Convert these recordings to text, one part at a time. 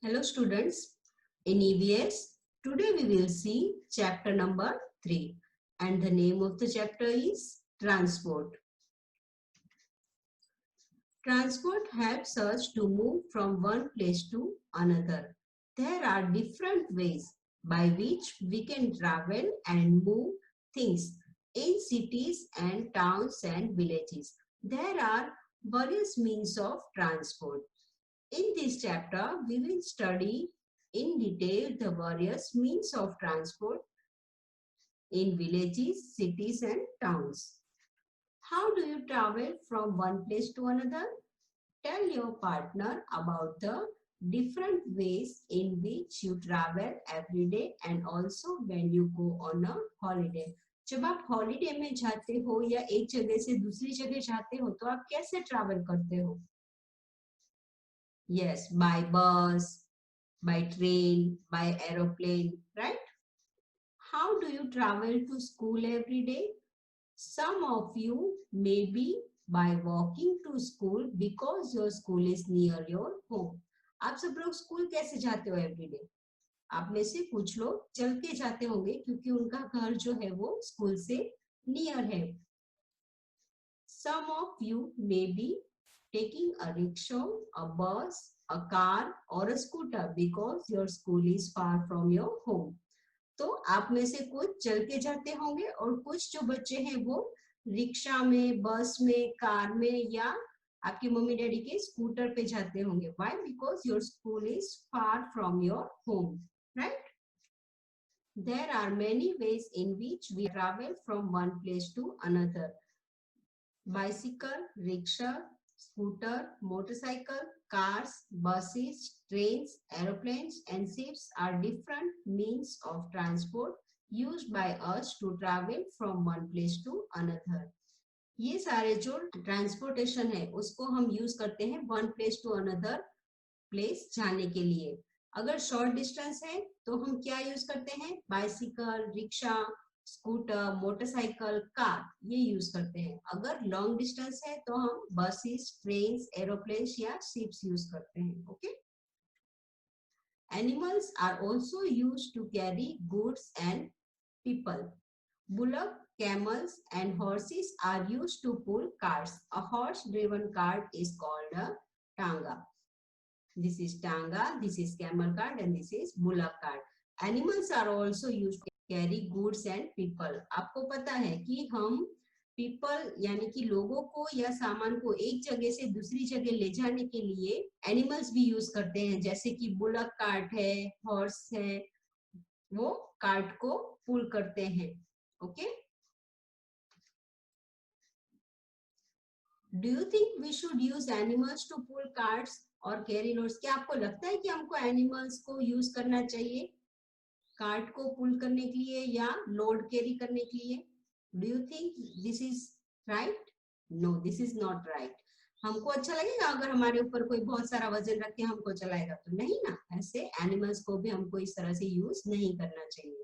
Hello students, in EVS, today we will see chapter number 3 and the name of the chapter is Transport. Transport helps us to move from one place to another. There are different ways by which we can travel and move things in cities and towns and villages. There are various means of transport. In this chapter, we will study in detail the various means of transport in villages, cities and towns. How do you travel from one place to another? Tell your partner about the different ways in which you travel every day and also when you go on a holiday. जब आप holiday में जाते हो या एक जगह से दूसरी जगह जाते हो तो आप कैसे ट्रैवल करते हो? Yes, by bus, by train, by aeroplane, right? How do you travel to school every day? Some of you may be by walking to school because your school is near your home. आप सब लोग school कैसे जाते हो every day? आप में से कुछ लोग चल के जाते होंगे क्योंकि उनका घर जो है वो स्कूल से नियर है. Some of you may be taking a rickshaw, a bus, a car or a scooter because your school is far from your home. तो आप में से कुछ चल के जाते होंगे और कुछ जो बच्चे हैं वो रिक्शा में, बस में, कार में या आपकी मम्मी डैडी के स्कूटर पे जाते होंगे. Why? Because your school is far from your home, right? There are many ways in which we travel from one place to another. Bicycle, rickshaw, scooter, motorcycle, cars, buses, trains, aeroplanes and ships are different means of transport used by us to travel from one place to another. ये सारे जो transportation है उसको हम use करते हैं one place to another place जाने के लिए. अगर शॉर्ट डिस्टेंस है तो हम क्या यूज करते हैं? Bicycle, rickshaw, scooter, motorcycle, car ये यूज करते हैं. अगर लॉन्ग डिस्टेंस है तो हम बसेस, ट्रेन्स, एरोप्लेन्स या शिप्स यूज करते हैं. Okay. Animals are also used to carry goods and people. Bullock, camels and horses are used to pull carts. A horse-driven cart is called a tanga. This is tanga, this is camel cart and this is bullock cart. Animals are also used to carry goods and people. आपको पता है कि हम people यानी कि लोगों को या सामान को एक जगह से दूसरी जगह ले जाने के लिए animals भी यूज करते हैं. जैसे कि bullock cart है, horse है, वो cart को pull करते हैं. Okay. Do you think we should use animals to pull carts or carry loads? क्या आपको लगता है कि हमको एनिमल्स को यूज करना चाहिए कार्ट को पुल करने के लिए या लोड कैरी करने के लिए? Do you think this is right? No, this is not right. हमको अच्छा लगेगा अगर हमारे ऊपर कोई बहुत सारा वजन रख के हमको चलाएगा तो नहीं ना. ऐसे एनिमल्स को भी हमको इस तरह से यूज नहीं करना चाहिए.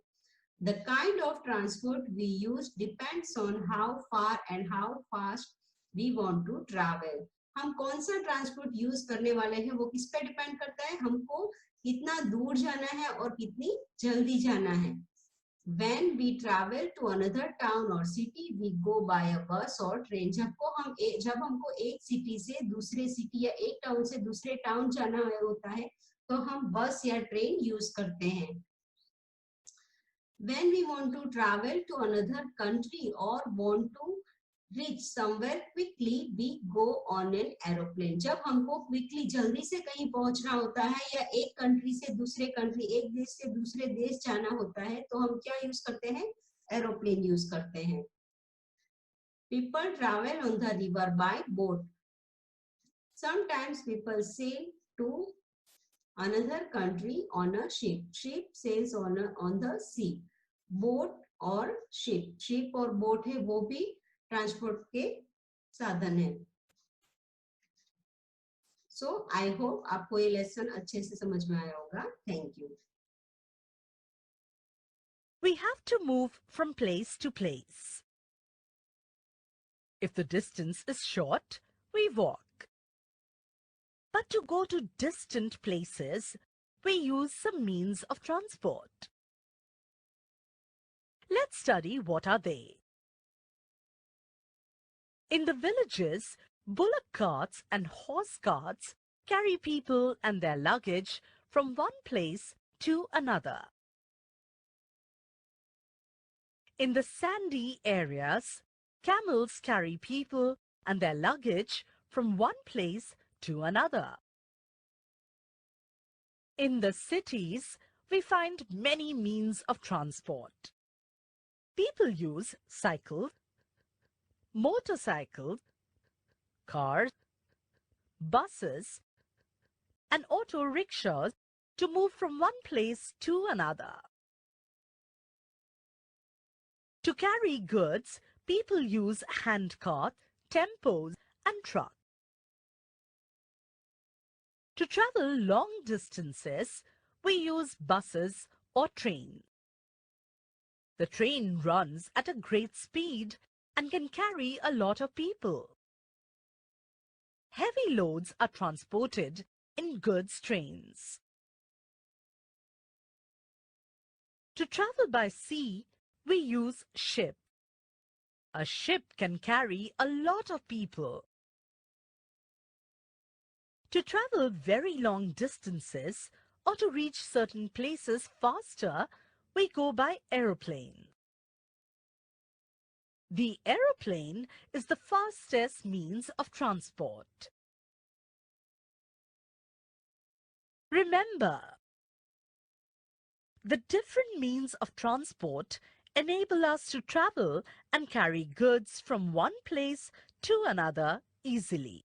The kind of transport we use depends on how far and how fast we want to travel. हम कौन सा ट्रांसपोर्ट यूज करने वाले हैं वो किस पे डिपेंड करता है? हमको कितना दूर जाना है और कितनी जल्दी जाना है. When we travel to another town or city, we go by a bus or train. जब हमको एक सिटी से दूसरे सिटी या एक टाउन से दूसरे टाउन जाना होता है तो हम बस या ट्रेन यूज करते हैं. When we want to travel to another country or want to reach somewhere quickly, we go on an aeroplane. जब हमको quickly जल्दी से कहीं पहुंचना होता है या एक कंट्री से दूसरे कंट्री, एक देश से दूसरे देश जाना होता है तो हम क्या यूज करते हैं? एरोप्लेन यूज करते हैं. People travel on the river by boat. Sometimes people sail to another country on a ship. Ship sails on the sea. Boat और शिप और बोट है वो भी ट्रांसपोर्ट के साधन है. सो आई होप आपको ये लेसन अच्छे से समझ में आया होगा. Thank you. We have to move from place to place. If the distance is short, we walk. But to go to distant places, we use some means of transport. Let's study what are they. In the villages, bullock carts and horse carts carry people and their luggage from one place to another. In the sandy areas, camels carry people and their luggage from one place to another. In the cities, we find many means of transport. People use cycles, motorcycles, cars, buses, and auto rickshaws to move from one place to another. To carry goods, people use handcarts, tempos, and trucks. To travel long distances, we use buses or trains. The train runs at a great speed and can carry a lot of people. Heavy loads are transported in goods trains. To travel by sea, we use ship. A ship can carry a lot of people. To travel very long distances or to reach certain places faster, we go by aeroplane. The aeroplane is the fastest means of transport. Remember, the different means of transport enable us to travel and carry goods from one place to another easily.